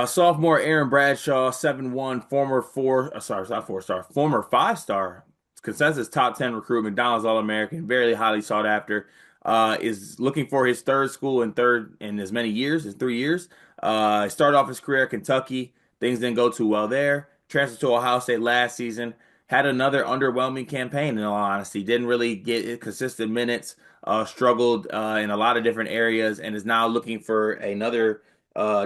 Sophomore Aaron Bradshaw, 7'1", sorry, not 4-star, former 5-star, consensus top 10 recruit, McDonald's All-American, very highly sought after. Is looking for his third school in third in as many years as 3 years. Started off his career at Kentucky. Things didn't go too well there. Transferred to Ohio State last season. Had another underwhelming campaign, in all honesty. Didn't really get consistent minutes. Struggled in a lot of different areas, and is now looking for another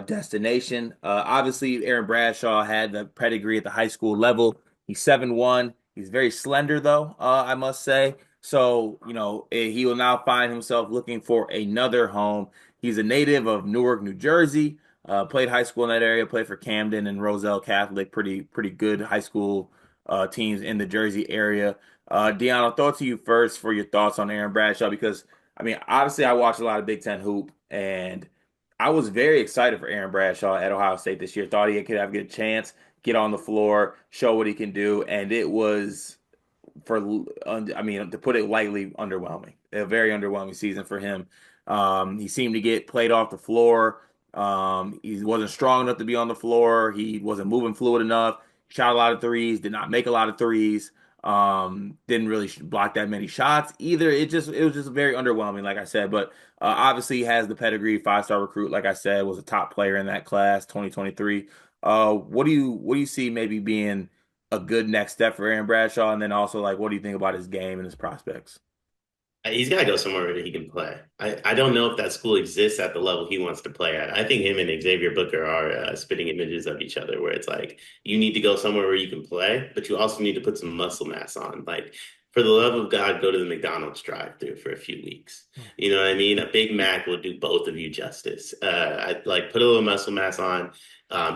destination. Obviously, Aaron Bradshaw had the pedigree at the high school level. He's 7'1". He's very slender, though, I must say. So, he will now find himself looking for another home. He's a native of Newark, New Jersey. Played high school in that area, played for Camden and Roselle Catholic, pretty good high school teams in the Jersey area. Dion, I'll throw it to you first for your thoughts on Aaron Bradshaw because, I mean, obviously I watched a lot of Big Ten hoop, and I was very excited for Aaron Bradshaw at Ohio State this year. Thought he could have a good chance, get on the floor, show what he can do, and it was I mean, to put it lightly, underwhelming. A very underwhelming season for him. He seemed to get played off the floor. He wasn't strong enough to be on the floor. He wasn't moving fluid enough. Shot a lot of threes, did not make a lot of threes. Didn't really block that many shots either. It was just very underwhelming, like I said. But obviously, he has the pedigree, 5-star recruit. Like I said, was a top player in that class, 2023. What do you see maybe being a good next step for Aaron Bradshaw? And then also, like, what do you think about his game and his prospects? He's got to go somewhere where he can play. I don't know if that school exists at the level he wants to play at. I think him and Xavier Booker are spitting images of each other, where it's like you need to go somewhere where you can play, but you also need to put some muscle mass on. Like, for the love of God, go to the McDonald's drive-through for a few weeks. You know what I mean? A Big Mac will do both of you justice. I like put a little muscle mass on.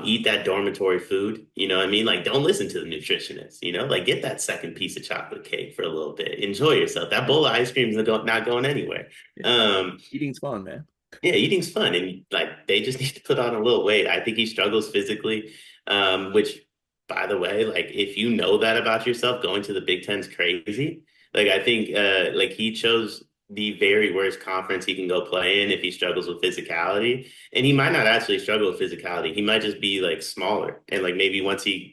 Eat that dormitory food. You know what I mean? Like, don't listen to the nutritionists. Like get that second piece of chocolate cake for a little bit. Enjoy yourself. That bowl of ice cream is not going anywhere. Yeah. Um, Eating's fun, man. yeah, eating's fun, and like they just need to put on a little weight. I think he struggles physically, which, by the way, like if you know that about yourself, going to the Big Ten's crazy. Like I think, like he chose the very worst conference he can go play in if he struggles with physicality, and he might not actually struggle with physicality. He might just be like smaller, and like maybe once he,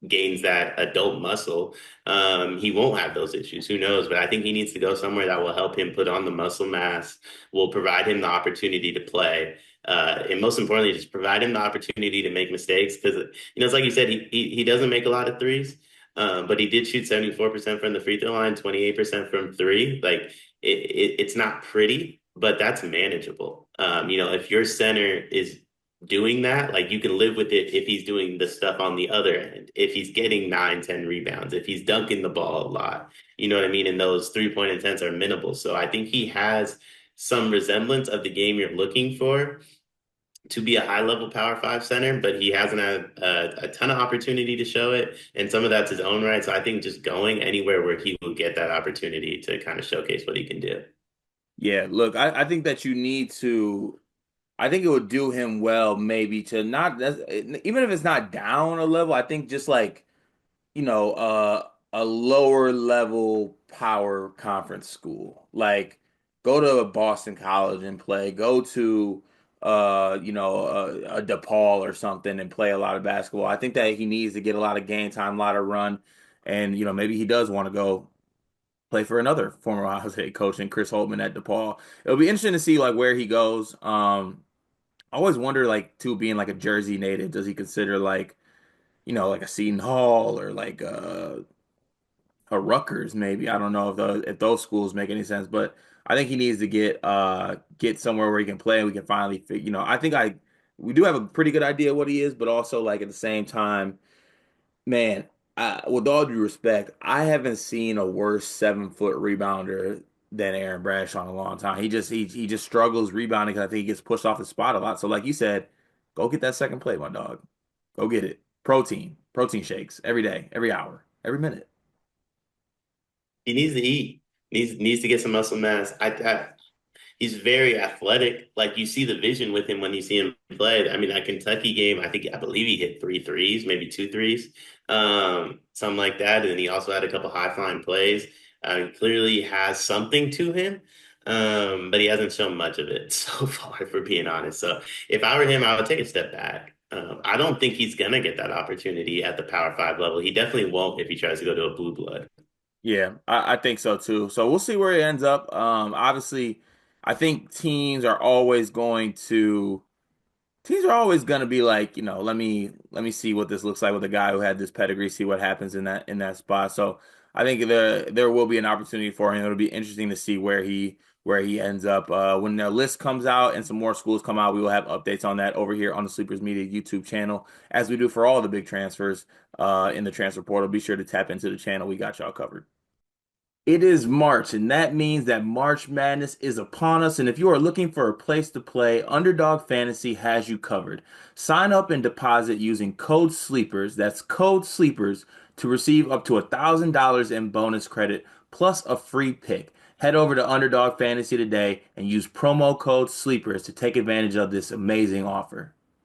gains that adult muscle, he won't have those issues. Who knows? But I think he needs to go somewhere that will help him put on the muscle mass, will provide him the opportunity to play. And most importantly, just provide him the opportunity to make mistakes. Because, it's like you said, he doesn't make a lot of threes, but he did shoot 74% from the free throw line, 28% from three. Like, it's not pretty, but that's manageable. If your center is doing that, like you can live with it if he's doing the stuff on the other end, if he's getting 9, 10 rebounds, if he's dunking the ball a lot, you know what I mean? And those 3-point attempts are minimal. So I think he has some resemblance of the game you're looking for to be a high level power five center, but he hasn't had a ton of opportunity to show it. And some of that's his own right. So I think just going anywhere where he will get that opportunity to kind of showcase what he can do. Yeah, look, I think that you need to. I think it would do him well, maybe to not even if it's not down a level. I think just like a lower level power conference school. Like go to a Boston College and play. Go to a DePaul or something and play a lot of basketball. I think that he needs to get a lot of game time, a lot of run, and maybe he does want to go play for another former Ohio State coach and Chris Holtman at DePaul. It'll be interesting to see like where he goes. I always wonder like too being like a Jersey native, does he consider like like a Seton Hall or like a Rutgers maybe. I don't know if those schools make any sense, but I think he needs to get somewhere where he can play and we can finally I think we do have a pretty good idea what he is, but also like at the same time, man, with all due respect, I haven't seen a worse 7 foot rebounder than Aaron Bradshaw in a long time. He just struggles rebounding because I think he gets pushed off the spot a lot. So like you said, go get that second plate, my dog. Go get it. Protein shakes every day, every hour, every minute. He needs to eat. Needs to get some muscle mass. He's very athletic. Like you see the vision with him when you see him play. I mean, that Kentucky game, I believe he hit three threes, maybe two threes, something like that. And then he also had a couple high flying plays. Clearly has something to him, but he hasn't shown much of it so far, if we're being honest. So if I were him, I would take a step back. I don't think he's gonna get that opportunity at the Power Five level. He definitely won't if he tries to go to a blue blood. Yeah, I think so too. So we'll see where he ends up. Obviously, I think teams are always going to be like, let me see what this looks like with a guy who had this pedigree, see what happens in that spot. So I think there will be an opportunity for him. It'll be interesting to see where he ends up. When the list comes out and some more schools come out, we will have updates on that over here on the Sleepers Media YouTube channel, as we do for all the big transfers in the transfer portal. Be sure to tap into the channel. We got y'all covered. It is March, and that means that March Madness is upon us. And if you are looking for a place to play, Underdog Fantasy has you covered. Sign up and deposit using code SLEEPERS, that's code SLEEPERS, to receive up to $1,000 in bonus credit plus a free pick. Head over to Underdog Fantasy today and use promo code SLEEPERS to take advantage of this amazing offer.